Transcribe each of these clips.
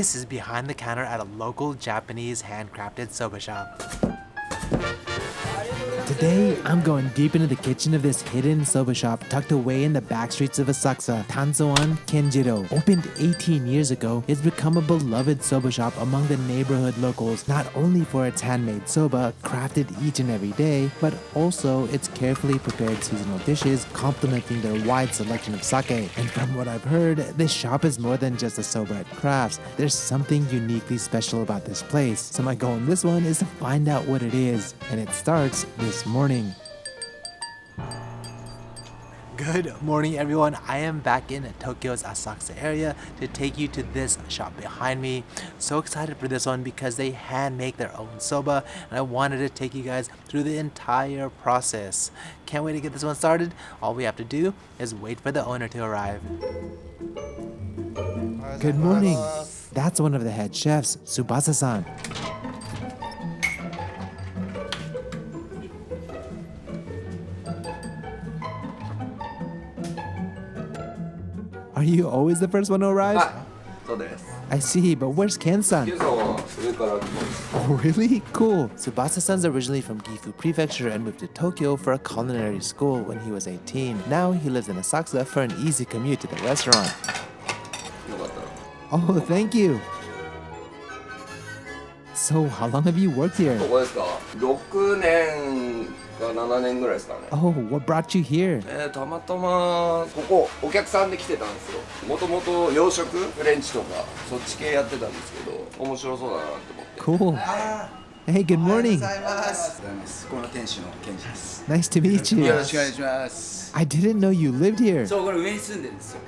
This is behind the counter at a local Japanese handcrafted soba shop. Today, I'm going deep into the kitchen of this hidden soba shop tucked away in the backstreets of Asakusa. Tanso An Kenjiro. Opened 18 years ago, it's become a beloved soba shop among the neighborhood locals, not only for its handmade soba, crafted each and every day, but also its carefully prepared seasonal dishes, complementing their wide selection of sake. And from what I've heard, this shop is more than just a soba it crafts. There's something uniquely special about this place. So my goal in this one is to find out what it is, and it starts this morning. Good morning, everyone. I am back in Tokyo's Asakusa area to take you to this shop behind me. So excited for this one because they hand make their own soba, and I wanted to take you guys through the entire process. Can't wait to get this one started. All we have to do is wait for the owner to arrive. Good morning. That's one of the head chefs, Tsubasa-san. Are you always the first one to arrive? I see, but where's Ken-san? Oh, really? Cool. Tsubasa-san's originally from Gifu Prefecture and moved to Tokyo for a culinary school when he was 18. Now he lives in Asakusa for an easy commute to the restaurant. Oh, thank you. So, how long have you worked here? 6年か7年ぐらいですかね。 Oh, what brought you here? たまたまここお客さんで来てたんですよ。もともと洋食フレンチとかそっち系やってたんですけど面白そうだなと思って。 Cool. Hey, good morning. この店主のケンジです。 Nice to meet you. よろしくお願いします。 I didn't know you lived here. そう、これ上に住んでるんですよ。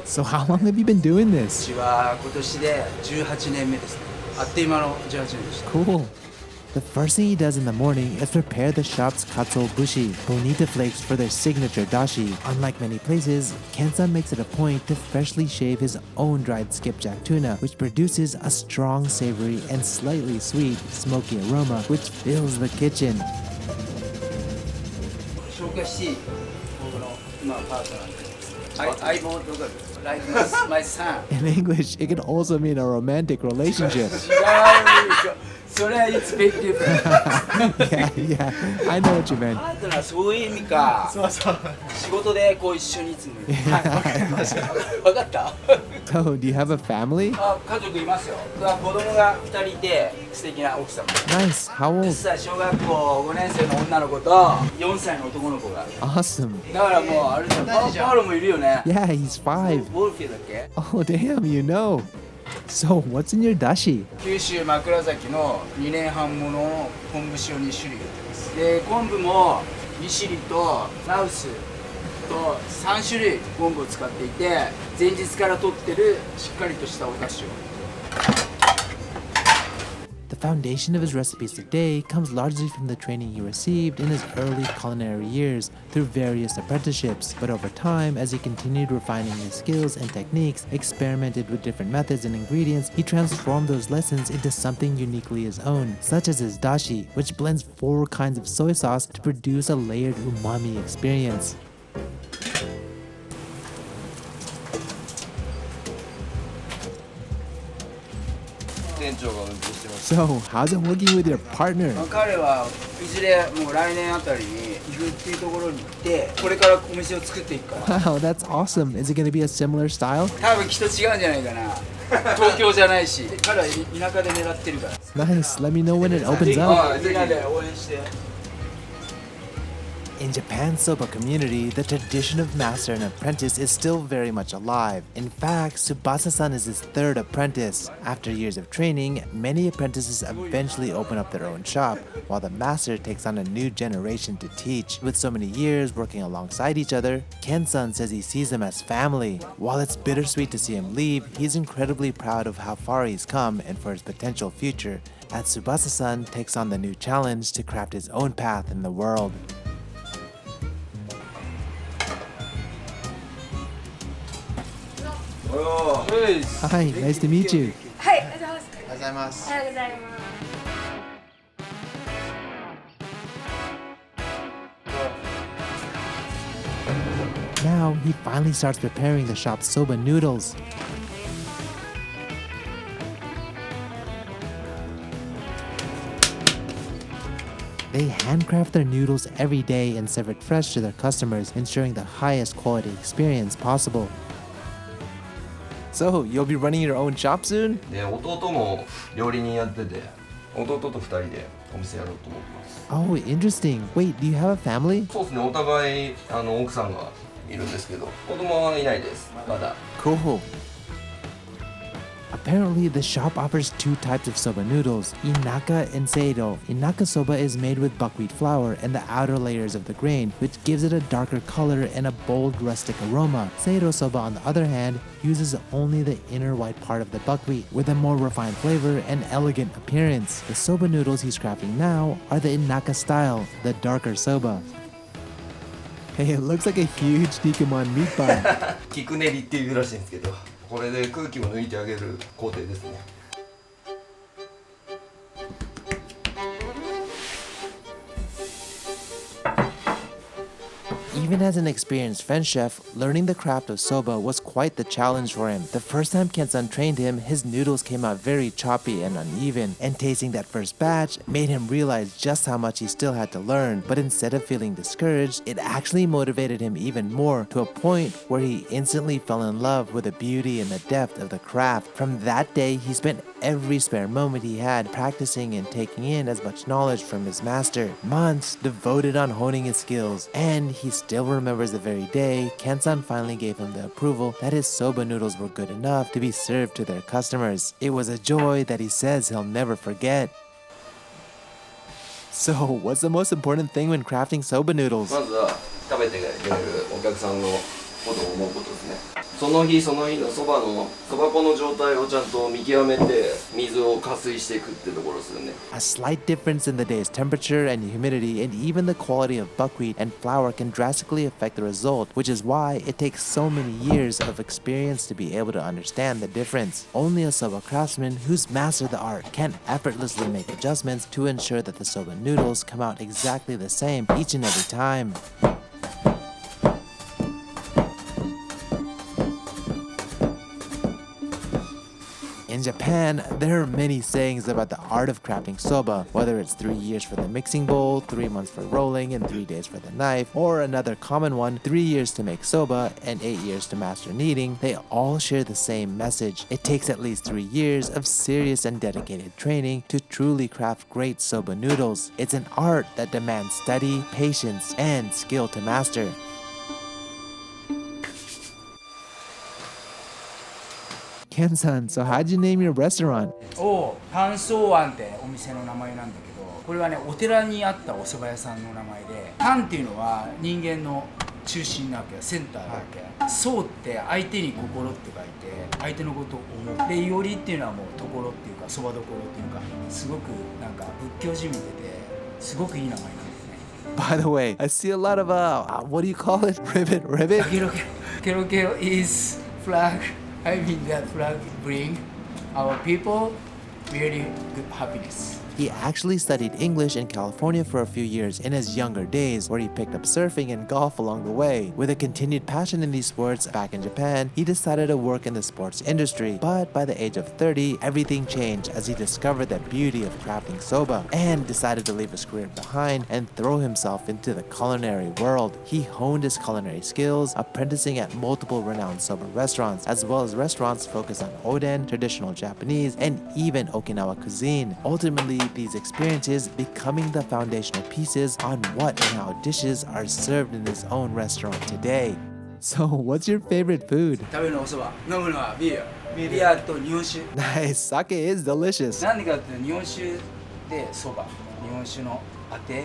So how long have you been doing this? 私は今年で18年目ですね。あっという間の18年でした。 Cool. The first thing he does in the morning is prepare the shop's katsuobushi, bonita flakes for their signature dashi. Unlike many places, Ken-san makes it a point to freshly shave his own dried skipjack tuna, which produces a strong, savory, and slightly sweet, smoky aroma which fills the kitchen. 紹介していい？僕の今パートナーです。相棒とかlike my son. In English, it can also mean a romantic relationship. 違う。それは it's big difference. yeah, I know what you meant. パートナーそういう意味か。そうそう。仕事でこう一緒にいつもいる。わかった？ So, do you have a family? あ、家族いますよ。子供が2人いて素敵な奥様。 Nice. How 10 old? 歳小学校5年生の女の子と4歳の男の子が。 Awesome. だからもうあれじゃん。パオロもいるよね。 Yeah, he's 5. ボルフィーだっけ？ Oh, damn, you know. So, what's in your dashi? 九州枕崎の2年半もの昆布塩2種類入ってます。で、昆布も利尻とラウスと3種類昆布を使っていて、前日から取ってるしっかりとしたお出汁を。 The foundation of his recipes today comes largely from the training he received in his early culinary years through various apprenticeships. But over time, as he continued refining his skills and techniques, experimented with different methods and ingredients, he transformed those lessons into something uniquely his own, such as his dashi, which blends 4 kinds of soy sauce to produce a layered umami experience. So, how's it working with your partner? 彼はいずれもう来年あたりに岐阜っていうところに行ってこれからお店を作っていくから Wow, that's awesome. Is it going to be a similar style? 多分きっと違うんじゃないかな東京じゃないし彼は田舎で狙ってるから Nice. Let me know when it opens up. みんなで応援して In Japan's soba community, the tradition of master and apprentice is still very much alive. In fact, Tsubasa-san is his 3rd apprentice. After years of training, many apprentices eventually open up their own shop, while the master takes on a new generation to teach. With so many years working alongside each other, Ken-san says he sees them as family. While it's bittersweet to see him leave, he's incredibly proud of how far he's come and for his potential future, as Tsubasa-san takes on the new challenge to craft his own path in the world. Hi, nice to meet you. はい、おはようございます。おはようございますおはようございます。Now he finally starts preparing the shop's soba noodles. They handcraft their noodles every day and serve it fresh to their customers, ensuring the highest quality experience possible. So, you'll be running your own shop soon? で、弟も料理人やってて、弟と2人でお店やろうと思ってます。 Oh, interesting. Wait, do you have a family? そうですね、お互い奥さんがいるんですけど、子供はいないです、まだ。 Cool. Apparently, the shop offers two types of soba noodles, Inaka and Seiro. Inaka soba is made with buckwheat flour and the outer layers of the grain, which gives it a darker color and a bold rustic aroma. Seiro soba, on the other hand, uses only the inner white part of the buckwheat, with a more refined flavor and elegant appearance. The soba noodles he's crafting now are the Inaka style, the darker soba. Hey, it looks like a huge Nikamon meat bun. 菊練りっていうらしいんですけど、これで空気を抜いてあげる工程ですね。 Even as an experienced French chef, learning the craft of soba was quite the challenge for him. The first time Kensan trained him, his noodles came out very choppy and uneven, and tasting that first batch made him realize just how much he still had to learn. But instead of feeling discouraged, it actually motivated him even more, to a point where he instantly fell in love with the beauty and the depth of the craft. From that day, he spent every spare moment he had practicing and taking in as much knowledge from his master. Months devoted on honing his skills, and he still remembers the very day Kensan finally gave him the approval that his soba noodles were good enough to be served to their customers. It was a joy that he says he'll never forget. So, what's the most important thing when crafting soba noodles? まずは食べてくれるお客さんのことを思うことですね。その日その日のそば粉の状態をちゃんと見極めて水を加水していくってところですよね。 A slight difference in the day's temperature and humidity and even the quality of buckwheat and flour can drastically affect the result, which is why it takes so many years of experience to be able to understand the difference. Only a soba craftsman who's mastered the art can effortlessly make adjustments to ensure that the soba noodles come out exactly the same each and every time. In Japan, there are many sayings about the art of crafting soba, whether it's 3 years for the mixing bowl, 3 months for rolling, and 3 days for the knife, or another common one, 3 years to make soba and 8 years to master kneading. They all share the same message. It takes at least 3 years of serious and dedicated training to truly craft great soba noodles. It's an art that demands study, patience, and skill to master. Ken-san, so how'd you name your restaurant? タンソーアンってお店の名前なんだけど、これはねお寺にあったお蕎麦屋さんの名前で、タンっていうのは人間の中心なわけよ、センターなわけ。ソーって相手に心って書いて相手のことを思う。で、いおりっていうのはもうところっていうか蕎麦どころっていうか、すごくなんか仏教じみててすごくいい名前なんですね。 By the way, I see a lot of what do you call it? Ribbit? Kero is flag. I mean that flag bring our people really good happiness. He actually studied English in California for a few years in his younger days, where he picked up surfing and golf along the way. With a continued passion in these sports back in Japan, he decided to work in the sports industry. But by the age of 30, everything changed as he discovered the beauty of crafting soba and decided to leave his career behind and throw himself into the culinary world. He honed his culinary skills, apprenticing at multiple renowned soba restaurants, as well as restaurants focused on oden, traditional Japanese, and even Okinawa cuisine. Ultimately, these experiences becoming the foundational pieces on what and how dishes are served in his own restaurant today. So, what's your favorite food? 食べるのお蕎麦、飲むのはビール。ビールと日本酒。 Nice, sake is delicious. なんでかっていうと日本酒で蕎麦、日本酒のあて、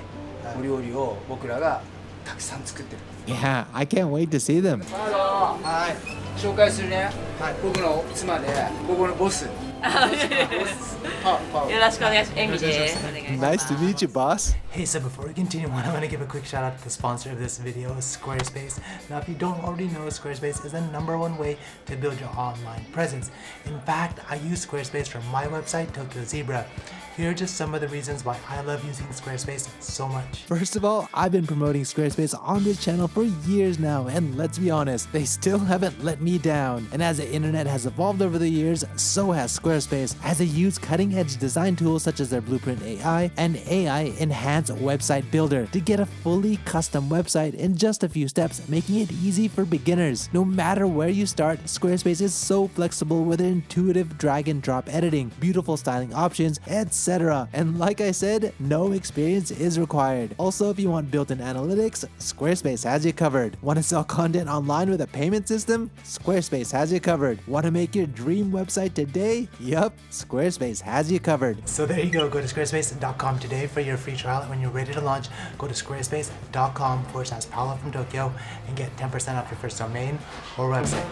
お料理を僕らがたくさん作ってる。 Yeah, I can't wait to see them. はい、紹介するね。はい、僕の妻でここのボス。Nice to meet you, boss. Hey, so before we continue on, I want to give a quick shout out to the sponsor of this video, Squarespace. Now, if you don't already know, Squarespace is the #1 way to build your online presence. In fact, I use Squarespace for my website, Tokyo Zebra. Here are just some of the reasons why I love using Squarespace so much. First of all, I've been promoting Squarespace on this channel for years now, and let's be honest, they still haven't let me down. And as the internet has evolved over the years, so has Squarespace, as they use cutting-edge design tools such as their Blueprint AI and AI Enhanced Website Builder to get a fully custom website in just a few steps, making it easy for beginners. No matter where you start, Squarespace is so flexible with their intuitive drag and drop editing, beautiful styling options, etc. And like I said, no experience is required. Also, if you want built-in analytics, Squarespace has you covered. Want to sell content online with a payment system? Squarespace has you covered. Want to make your dream website today? Yup, Squarespace has you covered. So there you go. Go to squarespace.com today for your free trial. When you're ready to launch, go to squarespace.com/Paolo from Tokyo and get 10% off your first domain or website.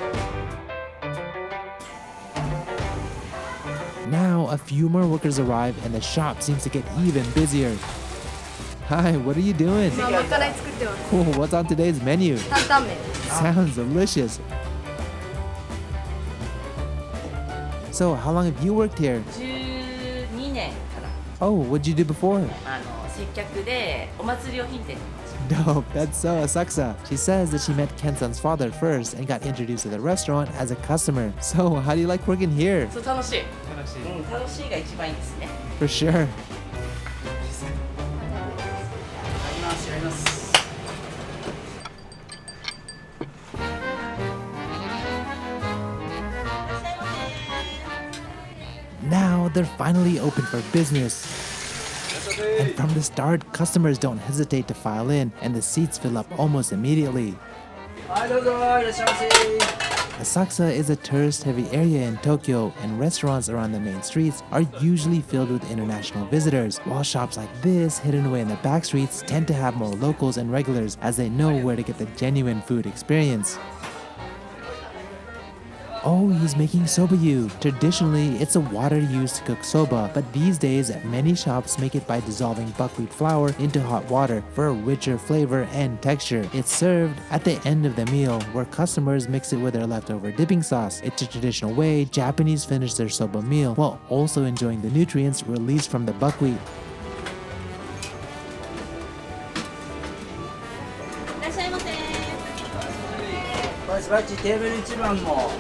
Now, a few more workers arrive and the shop seems to get even busier. Hi, what are you doing? まかない作ってます。 Cool, what's on today's menu? 担々麺。 Sounds delicious. So, how long have you worked here? 12年かな。 Oh, what'd you do before? 接客でお祭り用品店にいました。 Dope, that's so Asakusa. She says that she met Ken-san's father first and got introduced to the restaurant as a customer. So, how do you like working here? そう楽しい。楽しいが一番いいですね。 For sure. やります。 Now they're finally open for business. And from the start, customers don't hesitate to file in, and the seats fill up almost immediately. はい、どうぞ、いらっしゃいませ。 Asakusa is a tourist-heavy area in Tokyo, and restaurants around the main streets are usually filled with international visitors, while shops like this, hidden away in the back streets, tend to have more locals and regulars as they know where to get the genuine food experience. Oh, he's making soba-yu. Traditionally, it's a water used to cook soba, but these days, many shops make it by dissolving buckwheat flour into hot water for a richer flavor and texture. It's served at the end of the meal, where customers mix it with their leftover dipping sauce. It's a traditional way Japanese finish their soba meal, while also enjoying the nutrients released from the buckwheat. いらっしゃいませ。バチバチテーブル一番も。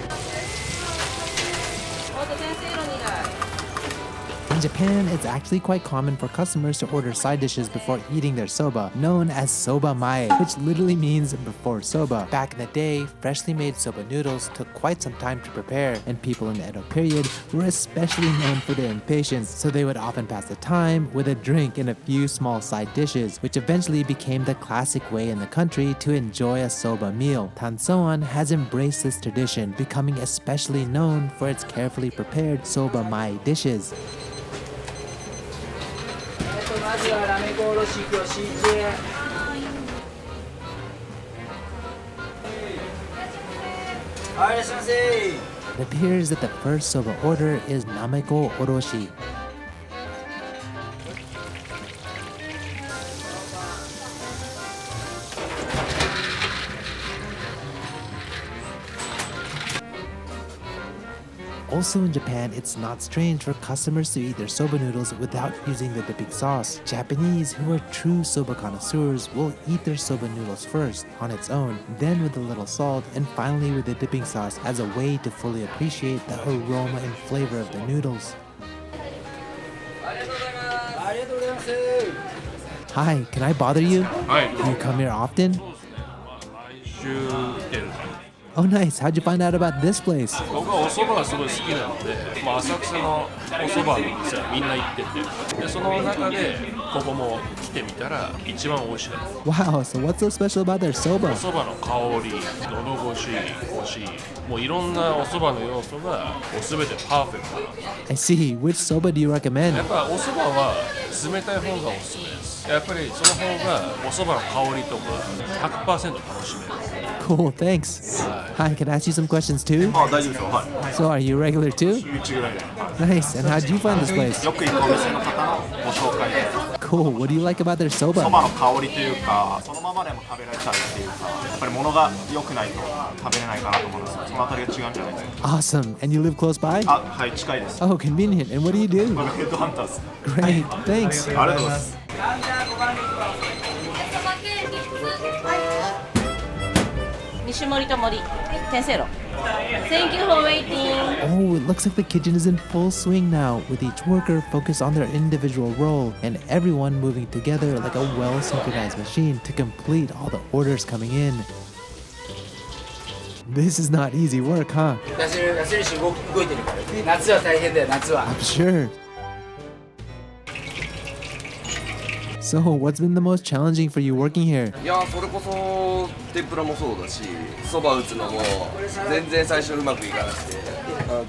In Japan, it's actually quite common for customers to order side dishes before eating their soba, known as sobamae, which literally means before soba. Back in the day, freshly made soba noodles took quite some time to prepare, and people in the Edo period were especially known for their impatience, so they would often pass the time with a drink and a few small side dishes, which eventually became the classic way in the country to enjoy a soba meal. Tanso An has embraced this tradition, becoming especially known for its carefully prepared sobamae dishes. まずはラメコおろし器を敷いて。はい、いらっしゃいませ。 It appears that the first soba order is nameko oroshi. Also in Japan, it's not strange for customers to eat their soba noodles without using the dipping sauce. Japanese who are true soba connoisseurs will eat their soba noodles first, on its own, then with a little salt, and finally with the dipping sauce as a way to fully appreciate the aroma and flavor of the noodles. Hi, can I bother you? Do you come here often? Oh nice, how'd you find out about this place? 僕はお蕎麦がすごい好きなので、浅草のお蕎麦の店はみんな行ってて、でその中でここも来てみたら一番美味しかった。 Wow, so what's so special about their お soba? 蕎麦の香り、喉越し、コシ、もういろんなお蕎麦の要素が全てパーフェクトなんです。 I see, which soba do you recommend? やっぱお蕎麦は冷たい方がおすすめです。やっぱりその方がお蕎麦の香りとか 100% 楽しめる。Cool, thanks. Hi, can I ask you some questions too? あ、大丈夫ですよ。はい。 So, are you regular too? 週1ぐらいで。 Nice. And how did you find this place? よく行くお店の方のご紹介で、 Cool. What do you like about their そ soba? ばの香りというか、そのままでも食べられちゃうっていうか、やっぱり物が良くないと食べれないかなと思うんですよ。そのあたりが違うんじゃないですか。 Awesome. And you live close by? あ、はい、近いです。 Oh, convenient. And what do you do? 僕ヘッドハンターです。 Great. Thanks. ありがとうございます。西森と森天せいろ Thank you for waiting. Oh, it looks like the kitchen is in full swing now, with each worker focused on their individual role and everyone moving together like a well-synchronized machine to complete all the orders coming in. This is not easy work, huh? 矢印動いてるからね。夏は大変だよ、夏は。 I'm sure. So, what's been the most challenging for you working here? いやそれこそ天ぷらもそうだしそば打つのも全然最初うまくいかなくて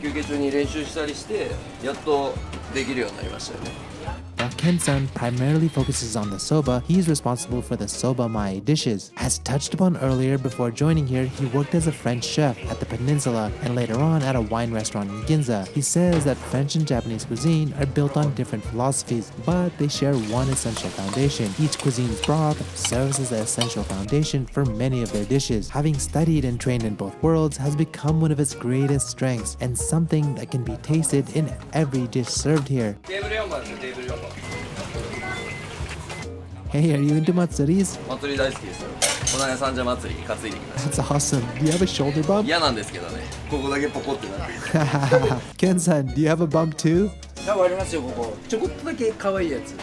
休憩中に練習したりしてやっとできるようになりましたよね。 While Ken-san primarily focuses on the soba, he's responsible for the sobamae dishes. As touched upon earlier, before joining here, he worked as a French chef at the peninsula and later on at a wine restaurant in Ginza. He says that French and Japanese cuisine are built on different philosophies, but they share one essential foundation. Each cuisine's broth serves as the essential foundation for many of their dishes. Having studied and trained in both worlds has become one of his greatest strengths and something that can be tasted in every dish served here. テーブル4番ですよテーブル4番 Hey, are you into matsuris? 祭り大好きですよこの間三社祭りに担いできました That's awesome. Do you have a shoulder bump? 嫌なんですけどねここだけポコってなってる Ken-san, do you have a bump too? 多分ありますよ、ここ。ちょこっとだけ可愛いやつ。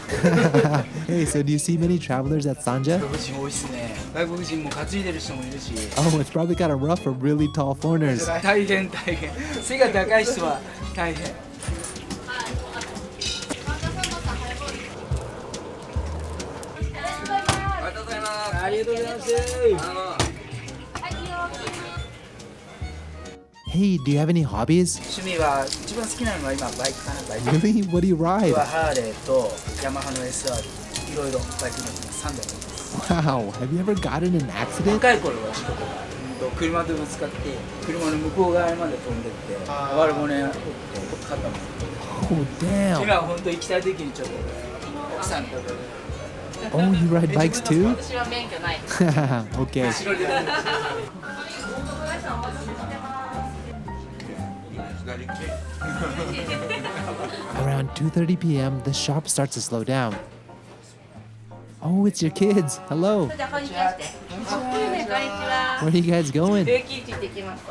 Hey, so do you see many travelers at Sanja? 外国人多いっすね。外国人も担いでる人もいるし。 Oh, it's probably got a rough for really tall foreigners. 大変大変。背が高い人は大変。ありがとうございます。 Hey, do you have any hobbies? 趣味は一番好きなのは今バイクかな、バイク。 Really? What do you 僕 ride? はハーレーとヤマハの SR、いろいろバイク乗ってます。3台乗ってます。 Wow, have you ever gotten in an accident? 若い頃は事故とか、車とぶつかって車の向こう側まで飛んでって悪骨折って肩も。 Oh, damn. 今は本当行きたい時にちょっと奥さんとかで。 Oh, you ride bikes too? 私は免許ない Okay. Around 2:30 p.m., the shop starts to slow down. Oh, it's your kids. Hello. じゃあこんにちはしてこんにちは Where are you guys going? ルーキーって行ってきます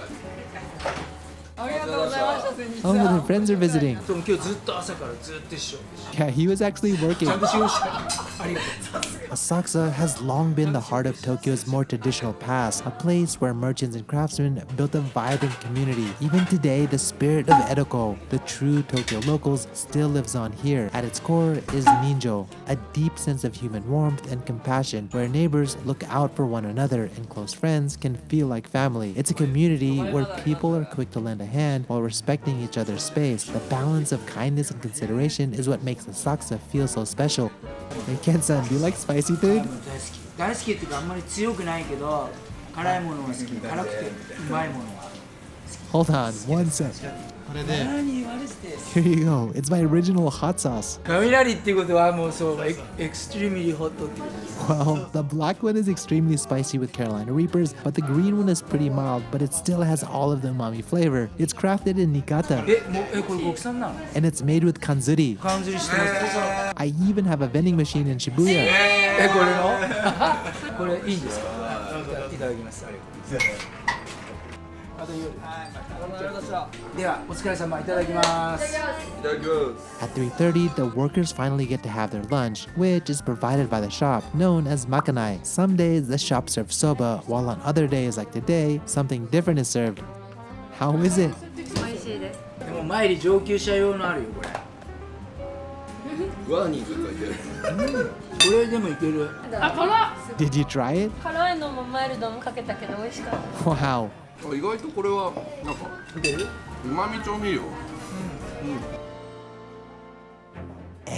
ありがとうございました先日 Oh, their friends are visiting. でも今日ずっと朝からずっと一緒。 Yeah, he was actually working. ちゃんと仕事した。ありがとう。 Asakusa has long been the heart of Tokyo's more traditional past, a place where merchants and craftsmen built a vibrant community. Even today, the spirit of Edoko, the true Tokyo locals, still lives on here. At its core is Ninjo, a deep sense of human warmth and compassion, where neighbors look out for one another and close friends can feel like family. It's a community where people are quick to lend a hand while respecting each other's space. The balance of kindness and consideration is what makes Asakusa feel so special. Hey, Ken-san, do you like spicy food? 大好き。大好きっていうかあんまり強くないけど辛いものが好き。辛くてうまいものが。 Hold on, one sec. 何what is this? Here you go. It's my original hot sauce. 雷っていうことはもうそうエクストリーミリホットっていうことです。 Well, the black one is extremely spicy with Carolina Reapers, but the green one is pretty mild, but it still has all of the umami flavor. It's crafted in Niigata, これ国産なの？ and it's made with kanzuri. 缶釣りしてます。 I even have a vending machine in Shibuya. これの？これいいんですか？いただきます。ありがとうございます。あと夜。ではお疲れ様いただきます。 At 3:30, the workers finally get to have their lunch, which is provided by the shop, known as makanai. Some days, the shop serves soba, while on other days like today, something different is served. How is it? 美味しいですでも前に上級者用のあるよこれ。ワーニング書いてあるこれでもいける。あ、辛っ Did you try it? 辛いのもマイルドもかけたけど美味しかった Wow. 意外とこれはなんかうまみ調味料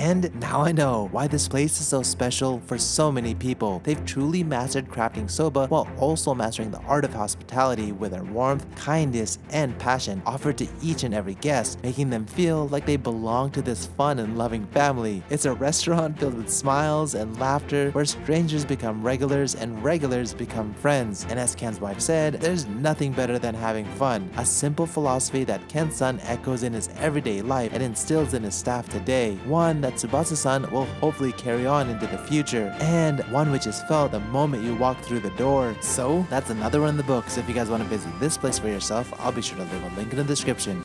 And now I know why this place is so special for so many people. They've truly mastered crafting soba while also mastering the art of hospitality with their warmth, kindness, and passion offered to each and every guest, making them feel like they belong to this fun and loving family. It's a restaurant filled with smiles and laughter where strangers become regulars and regulars become friends. And as Ken's wife said, there's nothing better than having fun. A simple philosophy that Ken's son echoes in his everyday life and instills in his staff today. One that Tsubasa-san will hopefully carry on into the future, and one which is felt the moment you walk through the door. So that's another one in the book, so if you guys want to visit this place for yourself, I'll be sure to leave a link in the description.